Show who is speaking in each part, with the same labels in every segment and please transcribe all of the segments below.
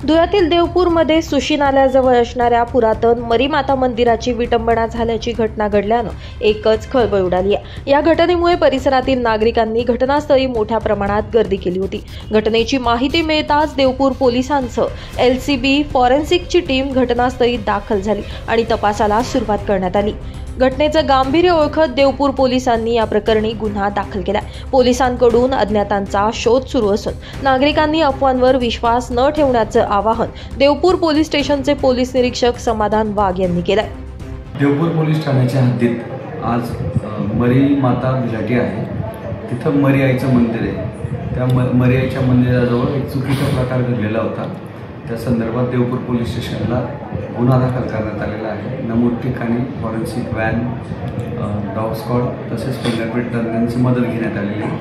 Speaker 1: धुळ्यातील देवपूरमध्ये sushi नाल्याजवळ असणाऱ्या पुरातन मरीमाता मंदिराची विटंबना झाल्याची घटना घडल्यानं एकच खळबळ उडाली आहे। या घटनेमुळे परिसरातील नागरिकांनी घटनास्थळी मोठ्या प्रमाणात गर्दी केली होती। घटनेची माहिती मिळताच देवपूर पोलिसांसह LCB फॉरेन्सिकची टीम घटनास्थळी दाखल झाली आणि तपासाला सुरुवात करण्यात आली। घटनेचं गांभीर्य ओळखत देवपूर पोलिसांनी या प्रकरणी गुन्हा दाखल केला। पोलिसांकडून अज्ञातांचा शोध सुरू असून नागरिकांनी अफवांवर विश्वास न ठेवण्याचं आवाहन देवपूर पोलीस स्टेशनचे पोलीस निरीक्षक समाधान वाघ यांनी केलंय।
Speaker 2: देवपूर पोलीस ठाण्याच्या हद्दीत आज मरी माता बिलाटी आहे। तिथं मरी आईचं मंदिर आहे। त्या मरी आईच्या मंदिराजवळ एक चुकीचा प्रकार घडलेला होता। त्या संदर्भात देवपूर पोलीस स्टेशनला गुन्हा दाखल करण्यात आलेला आहे। नमूद ठिकाणी फॉरेन्सिक व्हॅन, डॉग स्क्वॉड तसेच फिंगरप्रिंट तज्ञांची मदत घेण्यात आलेली आहे।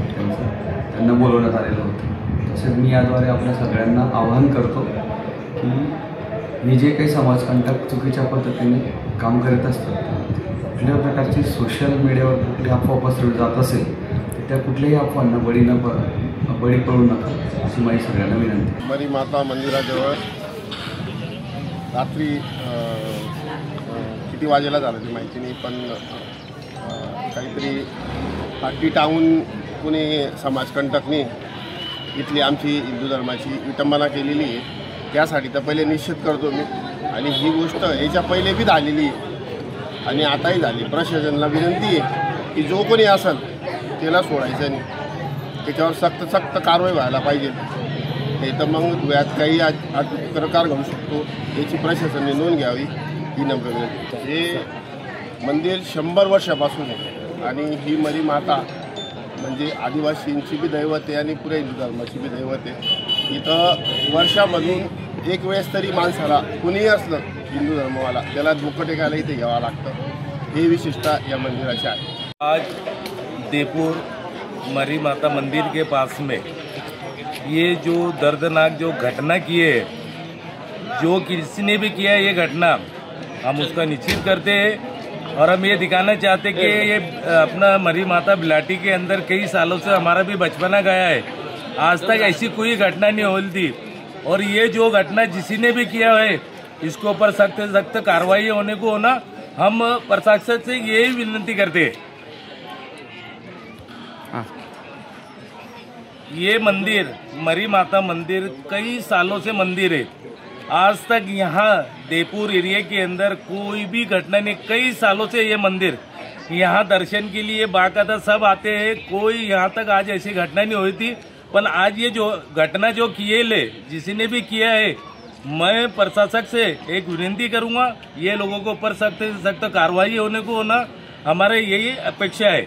Speaker 2: त्यांना बोलवण्यात आलेलं होतं। तसेच मी याद्वारे आपल्या सगळ्यांना आवाहन करतो की हे जे काही समाजकंटक चुकीच्या पद्धतीने काम करीत असतात, कुठल्या प्रकारची सोशल मीडियावर कुठली अफवा पसरवली जात असेल तर त्या कुठल्याही अफवांना बळी पडू नका अशी माझी सगळ्यांना विनंती।
Speaker 3: मरी माता मंदिराजवळ रात्री किती वाजेला झालं ती माहिती नाही, पण काहीतरी पाठी टावून कुणी समाजकंटकने इथली आमची हिंदू धर्माची विटंबना केलेली आहे। त्यासाठी तर पहिले निश्चित करतो मी, आणि ही गोष्ट याच्या पहिले बी झालेली आहे आणि आताही झाली। प्रशासनाला विनंती आहे की जो कोणी असेल त्याला सोडायचं नाही, त्याच्यावर सक्त कारवाई व्हायला पाहिजे। हे तर मग धुळ्यात काही प्रकार घडू शकतो याची प्रशासनाने नोंद घ्यावी ही नम्र विनंती। हे मंदिर 100 वर्षापासून आहे आणि ही मरी माता म्हणजे आदिवासींची बी दैवत आहे आणि पुऱ्या हिंदू धर्माची बी दैवत आहे। इथं वर्षामधून एक वेळेस तरी माणसाला कुणीही असलं हिंदू धर्मवाला त्याला डोकं टेकायला इथे घ्यावं लागतं। ही विशेषता या मंदिराची आहे।
Speaker 4: आज देवपूर मरी माता मंदिर के पास में ये जो दर्दनाक जो घटना की है, जो किसी ने भी किया ये घटना, हम उसका निश्चित करते हैं और हम ये दिखाना चाहते हैं कि ये अपना मरी माता बिलाटी के अंदर कई सालों से हमारा भी बचपना गया है। आज तक ऐसी कोई घटना नहीं हुई थी और ये जो घटना किसी ने भी किया है इसके ऊपर सख्त से सख्त कार्रवाई होने को होना हम प्रशासन से यही विनती करते हैं। ये मंदिर मरी माता मंदिर कई सालों से मंदिर है। आज तक यहाँ देवपूर एरिया के अंदर कोई भी घटना नहीं। कई सालों से ये मंदिर यहाँ दर्शन के लिए बाकायदा सब आते हैं। कोई यहाँ तक आज ऐसी घटना नहीं हुई थी, पर आज ये जो घटना जो किए ले जिसने भी किया है, मैं प्रशासक से एक विनती करूँगा ये लोगों को ऊपर सख्त से सख्त कार्रवाई होने को होना हमारे यही अपेक्षा है।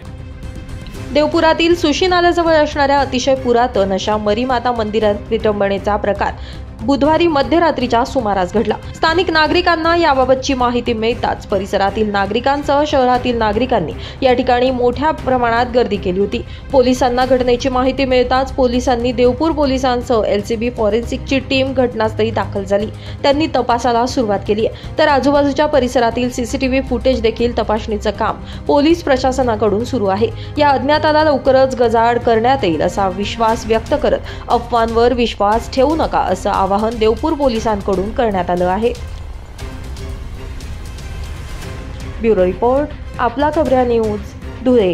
Speaker 1: देवपुरातील सुशी नाल्याजवळ असणाऱ्या अतिशय पुरातन अशा मरी माता मंदिरात विटंबनेचा प्रकार बुधवारी मध्यरात्रीच्या सुमारास घडला। स्थानिक नागरिकांना याबाबतची माहिती मिळताच परिसरातील नागरिकांसह शहरातील नागरिकांनी या ठिकाणी मोठ्या प्रमाणात गर्दी केली होती। पोलिसांना घटनेची माहिती मिळताच पोलिसांनी देवपूर पोलिसांसह LCB फॉरेन्सिकची टीम घटनास्थळी दाखल झाली। त्यांनी तपासाला सुरुवात केली आहे, तर आजूबाजूच्या परिसरातील CCTV फुटेज देखील तपासणीचं काम पोलीस प्रशासनाकडून सुरू आहे। या अज्ञाताला लवकरच गजाआड करण्यात येईल असा विश्वास व्यक्त करत अफवांवर विश्वास ठेवू नका असं आवाहन देवपूर पोलिसांकडून करण्यात आलं आहे। ब्युरो रिपोर्ट, आपला खबऱ्या न्यूज, धुळे।